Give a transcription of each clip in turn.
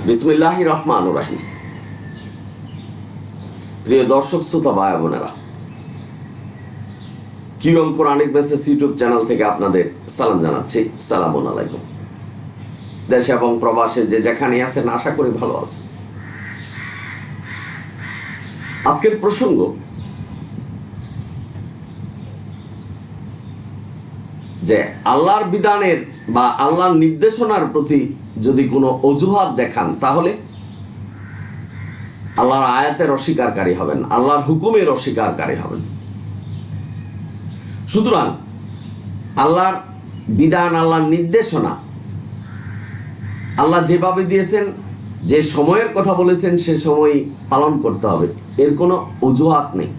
বিসমিল্লাহির রহমানির রহিম। প্রিয় দর্শক শ্রোতা ভাই বোনেরা, QM Quranic message YouTube channel থেকে আপনাদের সালাম জানাচ্ছি। সালামুন আলাইকুম। দেশে এবং প্রবাসে যে যেখানে আছেন আশা করি ভালো আছেন। আজকের প্রসঙ্গ যে আল্লাহর বিধানের বা আল্লাহর নির্দেশনার প্রতি যদি কোনো অজুহাত দেখান তাহলে আল্লাহর আয়াতের অস্বীকারী হবেন, আল্লাহর হুকুমের অস্বীকারী হবেন। সুতরাং আল্লাহর বিধান, আল্লাহর নির্দেশনা আল্লাহ যেভাবে দিয়েছেন, যে সময়ের কথা বলেছেন সে সময় পালন করতে হবে, এর কোনো অজুহাত নেই।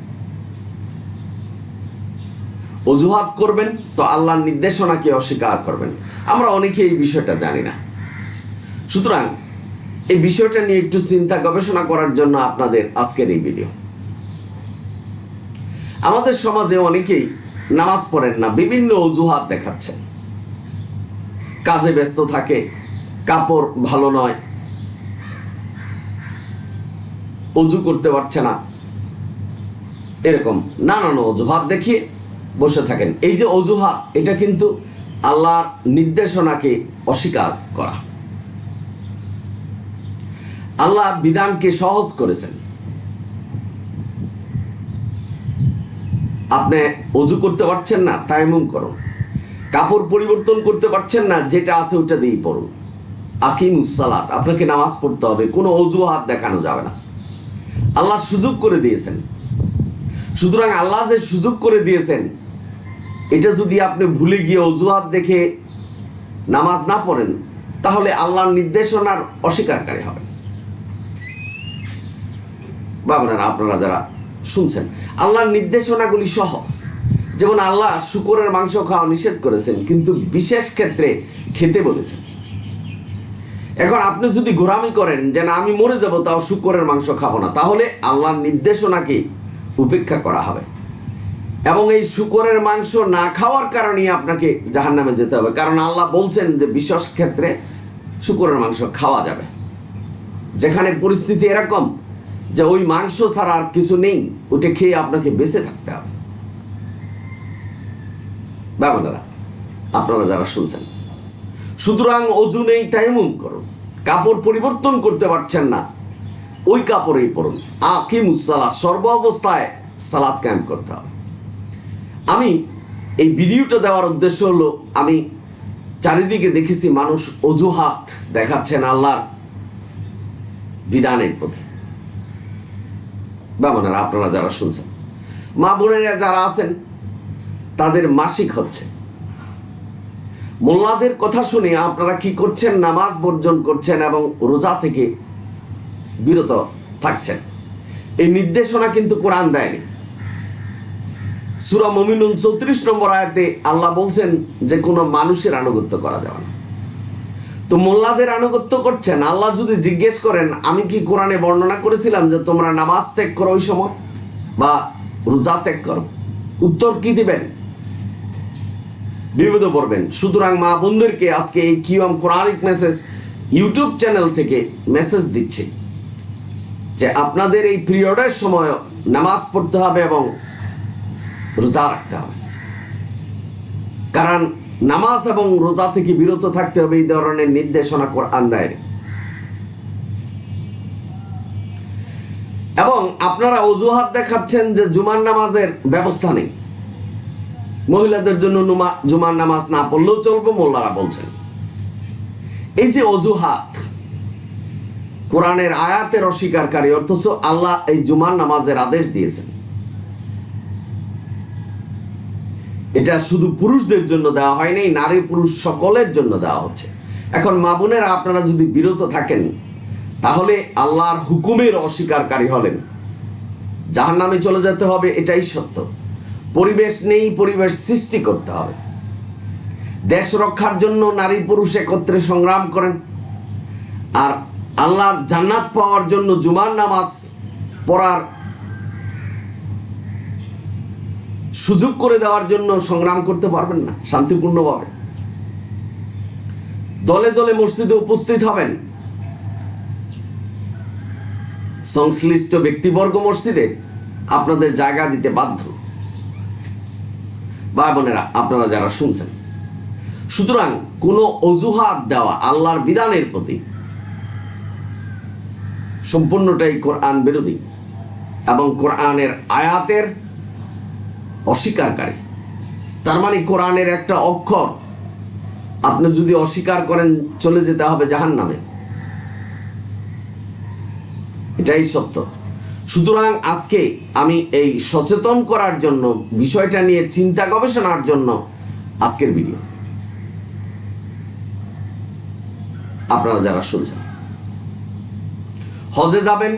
অজুহাত করবেন তো আল্লাহর নির্দেশনাকে অস্বীকার করবেন। আমরা অনেকে এই বিষয়টা জানি না। সুতরাং এই বিষয়টা নিয়ে একটু চিন্তা গবেষণা করার জন্য আপনাদের আজকের এই ভিডিও। আমাদের সমাজে অনেকেই নামাজ পড়েন না, বিভিন্ন অজুহাত দেখাচ্ছেন। কাজে ব্যস্ত থাকে, কাপড় ভালো নয়, অজু করতে পারছে না, এরকম নানান অজুহাত দেখিয়ে বসে থাকেন। এই যে অজুহাত, এটা কিন্তু আল্লাহর নির্দেশনাকে অস্বীকার করা। আল্লাহ বিধানকে সহজ করেছেন। আপনি অজু করতে পারছেন না, তায়াম্মুম করুন। কাপড় পরিবর্তন করতে পারছেন না, যেটা আছে ওটা দিয়েই পড়ুন। আকিমুস সালাত, আপনাকে নামাজ পড়তে হবে, কোনো অজুহাত দেখানো যাবে না। আল্লাহ সুযোগ করে দিয়েছেন। সুতরাং আল্লাহ যে সুযোগ করে দিয়েছেন, এটা যদি আপনি ভুলে গিয়ে অজুহাত দেখে নামাজ না পড়েন তাহলে আল্লাহর নির্দেশনার অস্বীকারী হবেন। বাবনারা, আপনারা যারা শুনছেন, আল্লাহর নির্দেশনাগুলি সহজ। যেমন আল্লাহ শূকরের মাংস খাওয়া নিষেধ করেছেন, কিন্তু বিশেষ ক্ষেত্রে খেতে বলেছেন। এখন আপনি যদি গোঁড়ামি করেন যে না আমি মরে যাব তাও শূকরের মাংস খাবো না, তাহলে আল্লাহর নির্দেশনাকে উপেক্ষা করা হবে এবং এই শূকরের মাংস না খাওয়ার কারণে আপনাকে জাহান্নামে যেতে হবে। কারণ আল্লাহ বলছেন যে বিশেষ ক্ষেত্রে শূকরের মাংস খাওয়া যাবে। যেখানে পরিস্থিতি এরকম যে ওই মাংস ছাড়া আর কিছু নেই, ওটা খেয়ে আপনাকে বেঁচে থাকতে হবে। বাবারা, আপনারা যারা শুনছেন, সুতরাং অজু নেই তায়াম্মুম করুন। কাপড় পরিবর্তন করতে পারছেন না, ওই কাপড়েই পড়ুন। আকিমুস সালাত, সর্ব অবস্থায় সালাত কায়েম করতে হবে। আমি এই ভিডিওটা দেওয়ার উদ্দেশ্য হলো, আমি চারিদিকে দেখেছি মানুষ অজুহাত দেখাচ্ছেন আল্লাহর বিধানের প্রতি। বা বোনেরা, আপনারা যারা শুনছেন, মা বোনেরা যারা আছেন, তাদের মাসিক হচ্ছে। মোল্লাদের কথা শুনে আপনারা কি করছেন? নামাজ বর্জন করছেন এবং রোজা থেকে বিরত থাকছেন। এই নির্দেশনা কিন্তু কোরআন দেয়নি। সূরা মুমিনুন 34 নম্বর আয়াতে আল্লাহ বলছেন যে কোনো মানুষের আনুগত্য করা যাবে না। তো মোল্লাদের আনুগত্য করছেন। আল্লাহ যদি জিজ্ঞেস করেন, আমি কি কোরআনে বর্ণনা করেছিলাম যে তোমরা নামাজ ত্যাগ করো ওই সময় বা রোজা ত্যাগ করো? উত্তর কি দিবেন? বিপদে পড়বেন। সুতরাং মা বোনদেরকে আজকে এই QM Quranic message YouTube channel থেকে মেসেজ দিচ্ছি যে আপনাদের এই পিরিয়ডের সময় নামাজ পড়তে হবে এবং রোজা রাখতে হবে। কারণ নামাজ এবং রোজা থেকে বিরত থাকতে হবে, এই ধরনের নির্দেশনা কোরআন দেয়। এবং আপনারা অজুহাত দেখাচ্ছেন যে জুমার নামাজের ব্যবস্থা নেই, মহিলাদের জন্য জুমার নামাজ না পড়লেও চলবে, মোল্লারা বলছেন। এই যে অজুহাত, কোরআনের আয়াতের অস্বীকারী, অথচ আল্লাহ এই জুমার নামাজের আদেশ দিয়েছেন। এটা শুধু পুরুষদের জন্য দেওয়া হয়নি, নারী পুরুষ সকলের জন্য দেওয়া হচ্ছে। এখন মা বোনেরা, আপনারা যদি বিরত থাকেন তাহলে আল্লাহর হুকুমের অস্বীকারী হলেন, জাহান্নামে চলে যেতে হবে, এটাই সত্য। পরিবেশ নেই, পরিবেশ সৃষ্টি করতে হবে। দেশ রক্ষার জন্য নারী পুরুষ একত্রে সংগ্রাম করেন, আর আল্লাহর জান্নাত পাওয়ার জন্য জুমার নামাজ পড়ার সুযোগ করে দেওয়ার জন্য সংগ্রাম করতে পারবেন না শান্তিপূর্ণভাবে? দলে দলে মসজিদে উপস্থিত হবেন, সংশ্লিষ্ট ব্যক্তিবর্গ মসজিদে আপনাদের জায়গা দিতে বাধ্য। ভাই বোনেরা, আপনারা যারা শুনছেন, সুতরাং কোনো অজুহাত দেওয়া আল্লাহর বিধানের প্রতি সম্পূর্ণটাই কোরআন বিরোধী এবং কোরআনের আয়াতের অস্বীকারী। তার মানে কোরআনের একটা অক্ষর আপনি যদি অস্বীকার করেন, চলে যেতে হবে জাহান্নামে। এটাই সত্য। সুতরাং আজকে আমি এই সচেতন করার জন্য, বিষয়টা নিয়ে চিন্তা গবেষণার জন্য আজকের ভিডিও। আপনারা যারা শুনছেন, হজে যাবেন,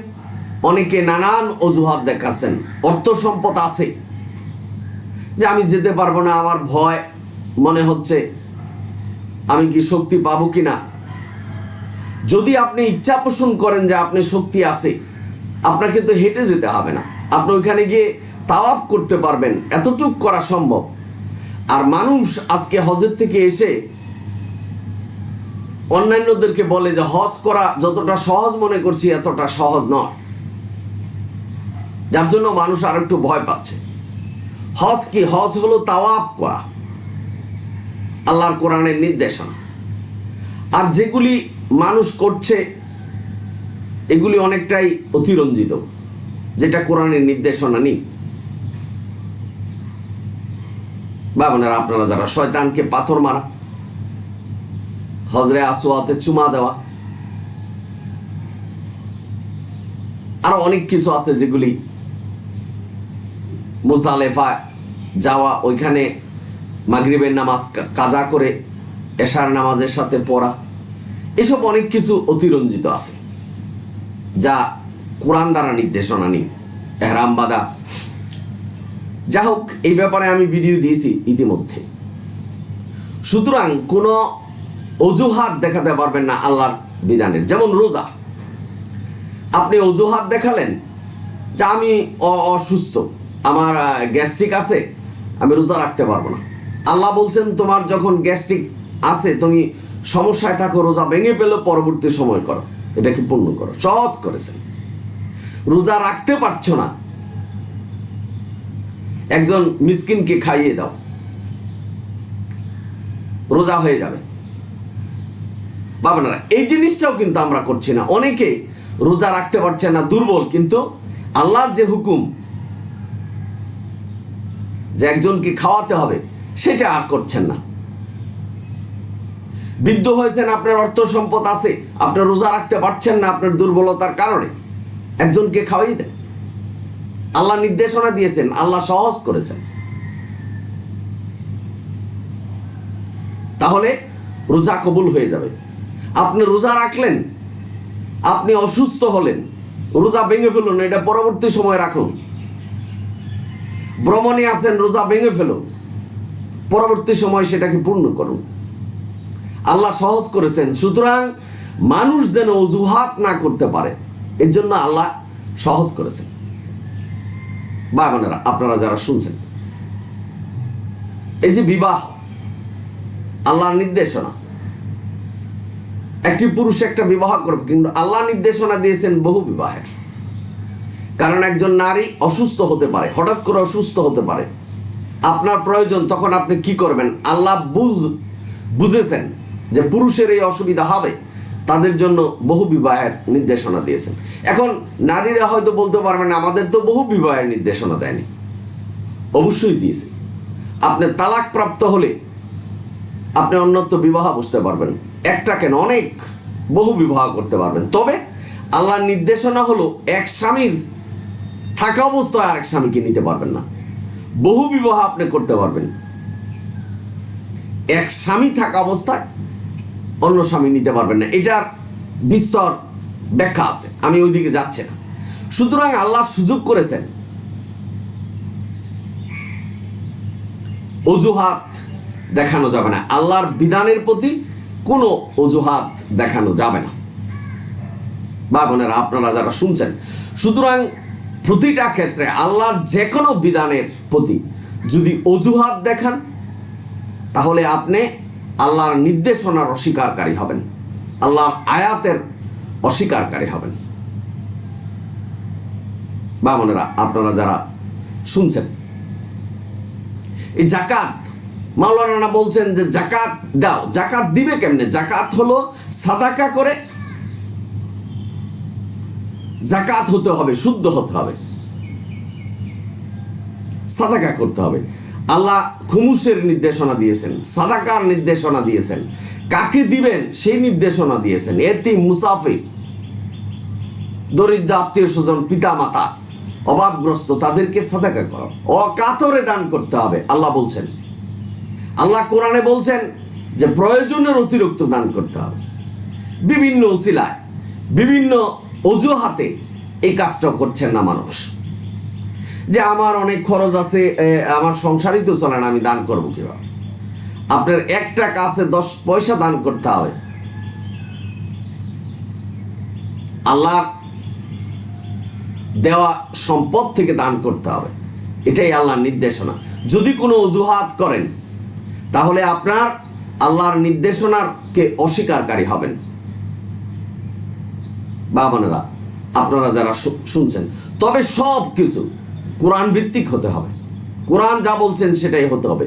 অনেকে নানান অজুহাত দেখাচ্ছেন। অর্থ সম্পদ আছে, যে আমি যেতে পারবো না, আমার ভয় মনে হচ্ছে, আমি কি শক্তি পাবো কিনা। যদি আপনি ইচ্ছা পোষণ করেন যে আপনি শক্তি আছে, আপনাকে তো হেঁটে যেতে হবে না, আপনি ওইখানে গিয়ে তাওয়াফ করতে পারবেন, এতটুক করা সম্ভব। আর মানুষ আজকে হজের থেকে এসে অন্যান্যদেরকে বলে যে হজ করা যতটা সহজ মনে করছি এতটা সহজ নয়, যার জন্য মানুষ আর একটু ভয় পাচ্ছে। হজ কি? হজ হলো তাওয়াফ করা, আল্লাহর কোরআনের নির্দেশনা। আর যেগুলি মানুষ করছে এগুলি অনেকটাই অতিরঞ্জিত, যেটা কোরআনের নির্দেশনা নেই। বাবনারা, আপনারা যারা শয়তানকে পাথর মারা, হজরে আসওয়াতে চুমা দেওয়া, আরো অনেক কিছু আছে যেগুলি, মুজদালেফা যাওয়া, ওইখানে মাগরিবের নামাজ কাজা করে এশার নামাজের সাথে পড়া, এসব অনেক কিছু অতিরঞ্জিত আছে যা কোরআন দ্বারা নির্দেশনা নেই। এহরাম বাঁধা, যা হোক, এই ব্যাপারে আমি ভিডিও দিয়েছি ইতিমধ্যে। সুতরাং কোনো অজুহাত দেখাতে পারবেন না আল্লাহর বিধানের। যেমন রোজা, আপনি অজুহাত দেখালেন যে আমি অসুস্থ, আমার গ্যাস্ট্রিক আছে, আমি রোজা রাখতে পারবো না। আল্লাহ বলছেন তোমার যখন গ্যাস্ট্রিক আছে, তুমি সমস্যায় থাকো, রোজা ভেঙে পেলে পরবর্তী সময় করো, এটাকে পূর্ণ করো। সহজ করেছেন। রোজা রাখতে পারছো না, একজন মিসকিনকে খাইয়ে দাও, রোজা হয়ে যাবে। বাবা, এই জিনিসটাও কিন্তু আমরা করছি না। অনেকে রোজা রাখতে পারছে না, দুর্বল, কিন্তু আল্লাহর যে হুকুম যে একজনকে খাওয়াতে হবে, সেটা আর করছেন না। বৃদ্ধ হয়েছেন, আপনার অর্থ সম্পদ আছে, আপনার রোজা রাখতে পারছেন না আপনার দুর্বলতার কারণে, একজনকে খাওয়াই দেন। আল্লাহ নির্দেশনা দিয়েছেন, আল্লাহ সহজ করেছেন। তাহলে রোজা কবুল হয়ে যাবে। আপনি রোজা রাখলেন, আপনি অসুস্থ হলেন, রোজা ভেঙে ফেলুন, এটা পরবর্তী সময় রাখুন। ভ্রমণে আছেন, রোজা ভেঙে ফেলুন, পরবর্তী সময় সেটাকে পূর্ণ করুন। আল্লাহ সহজ করেছেন। সুতরাং মানুষ যেন অজুহাত না করতে পারে, এর জন্য আল্লাহ সহজ করেছেন। ভাই বোনেরা, আপনারা যারা শুনছেন, এই যে বিবাহ আল্লাহর নির্দেশনা, একটি পুরুষ একটা বিবাহ করবে, কিন্তু আল্লাহ নির্দেশনা দিয়েছেন বহু বিবাহের। কারণ একজন নারী অসুস্থ হতে পারে, হঠাৎ করে অসুস্থ হতে পারে, আপনার প্রয়োজন, তখন আপনি কি করবেন? আল্লাহ বুঝেছেন যে পুরুষের এই অসুবিধা হবে, তাদের জন্য বহু বিবাহের নির্দেশনা দিয়েছেন। এখন নারীরা হয়তো বলতে পারবেন আমাদের তো বহু বিবাহের নির্দেশনা দেয়নি। অবশ্যই দিয়েছে। আপনি তালাক প্রাপ্ত হলে আপনি অন্যত্র বিবাহ বুঝতে পারবেন, একটা কেন অনেক বহু বিবাহ করতে পারবেন। তবে আল্লাহর নির্দেশনা হলো এক স্বামীর থাকা অবস্থায় আরেক স্বামীকে নিতে পারবেন না। বহু বিবাহ আপনি করতে পারবেন, এক স্বামী থাকা অবস্থায় অন্য স্বামী নিতে পারবেন না। এটার বিস্তর ব্যাখ্যা আছে, আমি ওইদিকে যাচ্ছি না। সুতরাং আল্লাহ সুযোগ করেছেন, অজুহাত দেখানো যাবে না। আল্লাহর বিধানের প্রতি কোনো অজুহাত দেখানো যাবে না। বা বোনেরা, আপনারা যারা শুনছেন, সুতরাং প্রতিটা ক্ষেত্রে আল্লাহর যে কোনো বিধানের প্রতি যদি অজুহাত দেখান, তাহলে আপনি আল্লাহর নির্দেশনার অস্বীকারী হবেন, আল্লাহর আয়াতের অস্বীকারী হবেন। বা বোনেরা, আপনারা যারা শুনছেন, এই জাকাত, মাওলানা বলছেন যে জাকাত দাও। জাকাত দিবে কেমনে? জাকাত হলো সাদাকা করে জাকাত হতে হবে, শুদ্ধ হতে হবে, সাদাকা করতে হবে। আল্লাহ খুমুসের নির্দেশনা দিয়েছেন, সাদাকার নির্দেশনা দিয়েছেন, কাকে দিবেন সেই নির্দেশনা দিয়েছেন। এতিম, মুসাফির, দরিদ্র আত্মীয় স্বজন, পিতা মাতা, অভাবগ্রস্ত, তাদেরকে সাদাকা করো, অকাতরে দান করতে হবে আল্লাহ বলছেন। আল্লাহ কোরআনে বলছেন যে প্রয়োজনের অতিরিক্ত দান করতে হবে। বিভিন্ন উসিলায়, বিভিন্ন অজুহাতে এই কাজটা করছেন না মানুষ, যে আমার অনেক খরচ আছে, আমার সংসারই তো চলে না, আমি দান করবো কিভাবে? আপনার একটা কাছে 10 পয়সা দান করতে হবে, আল্লাহ দেওয়া সম্পদ থেকে দান করতে হবে। এটাই আল্লাহর নির্দেশনা। যদি কোনো অজুহাত করেন তাহলে আপনার আল্লাহর নির্দেশনাকে অস্বীকারী হবেন। বাবানেরা, আপনারা যারা শুনছেন, তবে সব কিছু কোরআন ভিত্তিক হতে হবে। কোরআন যা বলছেন সেটাই হতে হবে।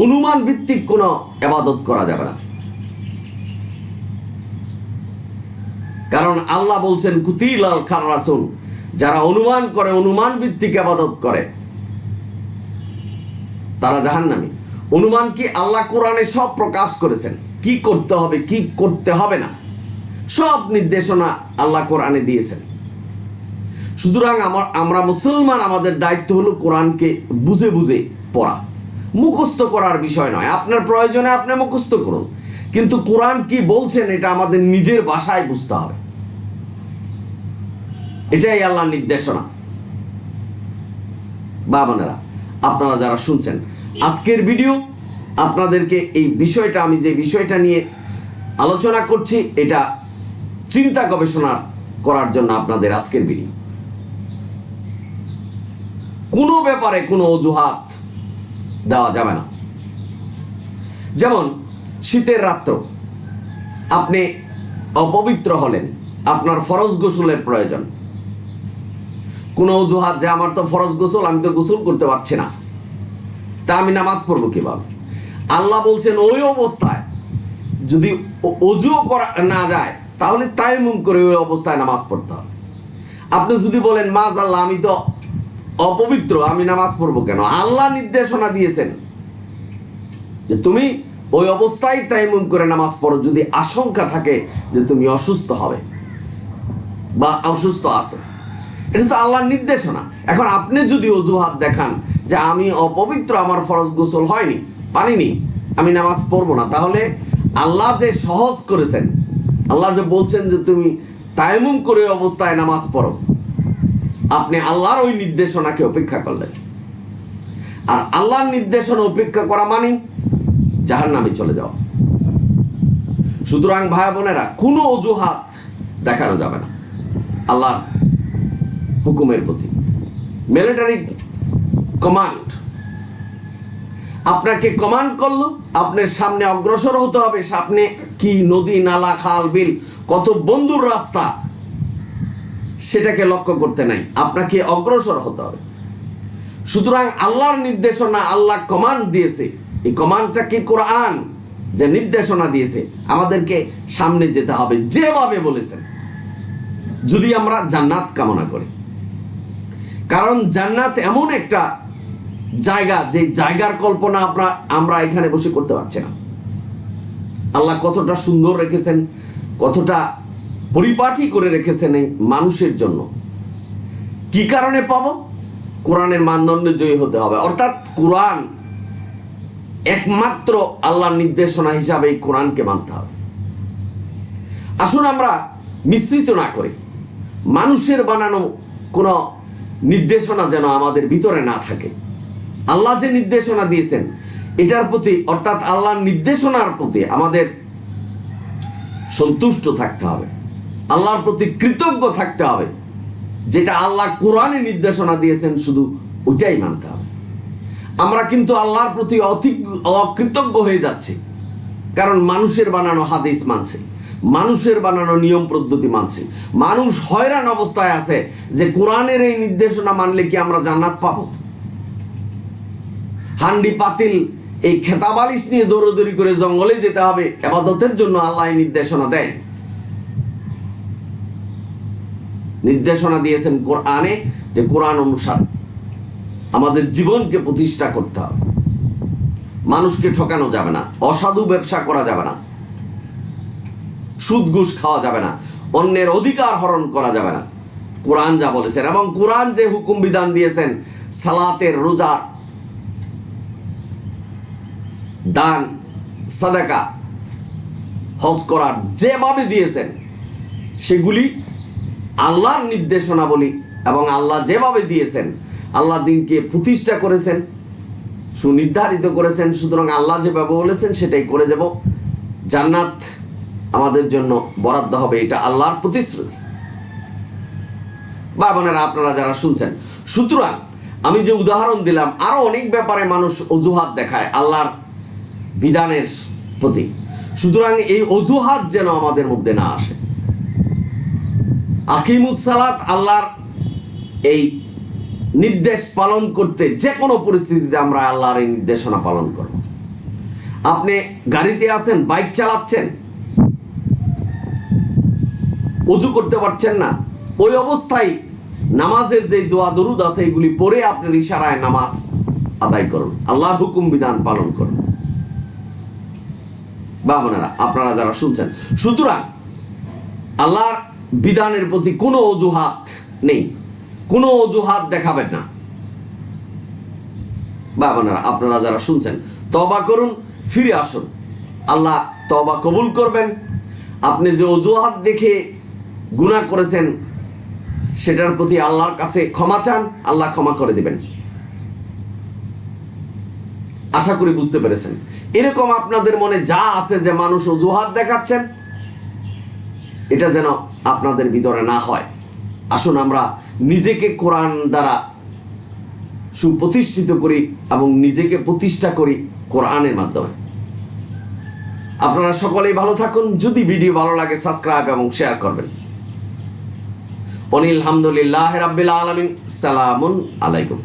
অনুমান ভিত্তিক কোনো ইবাদত করা যাবে না। কারণ আল্লাহ বলছেন কুতিলাল খাররাসুন, যারা অনুমান করে, অনুমান ভিত্তিক ইবাদত করে, তারা জাহান্নামী। অনুমান কি আল্লাহ কোরআনে সব প্রকাশ করেছেন, কি করতে হবে কি করতে হবে না, সব নির্দেশনা আল্লাহ কোরআনে দিয়েছেন। সুতরাং আমরা মুসলমান, আমাদের দায়িত্ব হলো কোরআনকে বুঝে বুঝে পড়া, মুখস্থ করার বিষয় নয়। আপনার প্রয়োজনে আপনি মুখস্থ করুন, কিন্তু কোরআন কি বলছেন এটা আমাদের নিজের ভাষায় বুঝতে হবে। এটাই আল্লাহর নির্দেশনা। বাবানেরা, আপনারা যারা শুনছেন আজকের ভিডিও, আপনাদেরকে এই বিষয়টা, আমি যে বিষয়টা নিয়ে আলোচনা করছি, এটা চিন্তা গবেষণা করার জন্য আপনাদের আজকের ভিডিও। কোনো ব্যাপারে কোনো অজুহাত দেওয়া যাবে না। যেমন শীতের রাত্র আপনি অপবিত্র হলেন, আপনার ফরজ গোসলের প্রয়োজন। কোনো অজুহাত যে আমার তো ফরজ গোসল, আমি তো গোসল করতে পারছি না, তা আমি নামাজ পড়বো কিভাবে? আল্লাহ বলছেন ওই অবস্থায় যদি অজুও করা না যায় তাহলে তায়াম্মুম করে ওই অবস্থায় নামাজ পড়তে হবে। আপনি যদি বলেন মাশাআল্লাহ আমি তো অপবিত্র, আমি নামাজ পড়বো কেন? আল্লাহ নির্দেশনা দিয়েছেন যে তুমি ওই অবস্থায় তায়াম্মুম করে নামাজ পড়ো যদি আশঙ্কা থাকে যে তুমি অসুস্থ হবে বা অসুস্থ আছো। এটা তো আল্লাহর নির্দেশনা। এখন আপনি যদি অজুহাত দেখান যে আমি অপবিত্র, আমার ফরজ গোসল হয়নি, পারিনি, আমি নামাজ পড়বো না, তাহলে আল্লাহ যে সহজ করেছেন, আল্লাহ যে বলছেন যে তুমি তায়াম্মুম করে অবস্থায় নামাজ পড়ো, আপনি আল্লাহর ওই নির্দেশনাকে উপেক্ষা করলেন। আর আল্লাহর নির্দেশনা উপেক্ষা করা মানে জাহান্নামে চলে যাওয়া। সুতরাং ভাই বোনেরা, কোনো অজুহাত দেখানো যাবে না আল্লাহর হুকুমের প্রতি। মিলিটারি কমান্ড আপনাকে কমান্ড করলো, আপনার সামনে অগ্রসর হতে হবে। সামনে কি নদী, নালা, খাল, বিল, কত বন্ধুর রাস্তা, সেটাকে লক্ষ্য করতে নাই, আপনাকে অগ্রসর হতে হবে। সুতরাং আল্লাহর নির্দেশনা, আল্লাহ কমান্ড দিয়েছে, এই কমান্ডটা কি কোরআন যে নির্দেশনা দিয়েছে, আমাদেরকে সামনে যেতে হবে যেভাবে বলেছেন, যদি আমরা জান্নাত কামনা করি। কারণ জান্নাত এমন একটা জায়গা, যে জায়গার কল্পনা আমরা এখানে বসে করতে পারছি না। আল্লাহ কতটা সুন্দর রেখেছেন, কতটা পরিপাটি করে রেখেছেন এই মানুষের জন্য। কি কারণে পাবো? কোরআনের মানদণ্ডে জয়ী হতে হবে। অর্থাৎ কোরআন একমাত্র আল্লাহর নির্দেশনা হিসাবে এই কোরআনকে মানতে হবে। আসুন আমরা মিশ্রিত না করি, মানুষের বানানো কোনো নির্দেশনা যেন আমাদের ভিতরে না থাকে। আল্লাহ যে নির্দেশনা দিয়েছেন এটার প্রতি, অর্থাৎ আল্লাহর নির্দেশনার প্রতি আমাদের সন্তুষ্ট থাকতে হবে, আল্লাহর প্রতি কৃতজ্ঞ থাকতে হবে। যেটা আল্লাহ কোরআনে নির্দেশনা দিয়েছেন শুধু ওইটাই মানতে হবে। আমরা কিন্তু আল্লাহর প্রতি অকৃতজ্ঞ হয়ে যাচ্ছি, কারণ মানুষের বানানো হাদিস মানছে, মানুষের বানানো নিয়ম পদ্ধতি মানছি। মানুষ হয়রান অবস্থায় আছে যে কোরআনের এই নির্দেশনা মানলে কি আমরা জান্নাত পাবো? হান্ডি পাতিল এই খেতাবালিশ নিয়ে দৌড়দৌড়ি করে জঙ্গলে যেতে হবে ইবাদতের জন্য আল্লাহ নির্দেশনা দেয়। নির্দেশনা দিয়েছেন কোরআনে যে কোরআন অনুসারে আমাদের জীবনকে প্রতিষ্ঠা করতে হবে। মানুষকে ঠকানো যাবে না, অসাধু ব্যবসা করা যাবে না, সুদ ঘুষ খাওয়া যাবে না, অন্যের অধিকার হরণ করা যাবে না। কোরআন যা বলেছেন এবং কোরআন যে হুকুম বিধান দিয়েছেন সালাতের, রোজার, দান, সাদাকা, হজ করার যেভাবে দিয়েছেন সেগুলি আল্লাহর নির্দেশনা বলি এবং আল্লাহ যেভাবে দিয়েছেন, আল্লাহ দিনকে প্রতিষ্ঠা করেছেন, সুনির্ধারিত করেছেন। সুতরাং আল্লাহ যেভাবে বলেছেন সেটাই করে যাব। জান্নাত আমাদের জন্য বরাদ্দ হবে, এটা আল্লাহর প্রতিশ্রুতি। বা বোনেরা, আপনারা যারা শুনছেন, সুতরাং আমি যে উদাহরণ দিলাম, আরো অনেক ব্যাপারে মানুষ অজুহাত দেখায় আল্লাহর বিধানের প্রতি। সুতরাং এই অজুহাত যেন আমাদের মধ্যে না আসে। আকিমুস সালাত আল্লাহর এই নির্দেশ পালন করতে যে কোনো পরিস্থিতিতে আমরা আল্লাহর এই নির্দেশনা পালন করব। আপনি গাড়িতে আছেন, বাইক চালাচ্ছেন, ওযু করতে পারছেন না, ওই অবস্থায় নামাজের যে দোয়া দরুদ আছে এগুলি পড়ে আপনার ইশারায় নামাজ আদায় করুন, আল্লাহর হুকুম বিধান পালন করুন। বা বোনেরা, আপনারা যারা শুনছেন, সুতরাং আল্লাহর বিধানের প্রতি কোনো অজুহাত নেই, কোনো অজুহাত দেখাবেন না। বা বোনেরা, আপনারা যারা শুনছেন, তওবা করুন, ফিরে আসুন, আল্লাহ তওবা কবুল করবেন। আপনি যে অজুহাত দেখে গুনাহ করেছেন সেটার প্রতি আল্লাহর কাছে ক্ষমা চান, আল্লাহ ক্ষমা করে দিবেন। আশা করি বুঝতে পেরেছেন। এরকম আপনাদের মনে যা আছে যে মানুষ অজুহাত দেখাচ্ছেন, এটা যেন আপনাদের ভিতরে না হয়। আসুন আমরা নিজেকে কোরআন দ্বারা সুপ্রতিষ্ঠিত করি এবং নিজেকে প্রতিষ্ঠা করি কোরআনের মাধ্যমে। আপনারা সকলেই ভালো থাকুন। যদি ভিডিও ভালো লাগে সাবস্ক্রাইব এবং শেয়ার করবেন। অনিল হামদুলিল্লাহ রাব্বিল আলামিন। সালামুন আলাইকুম।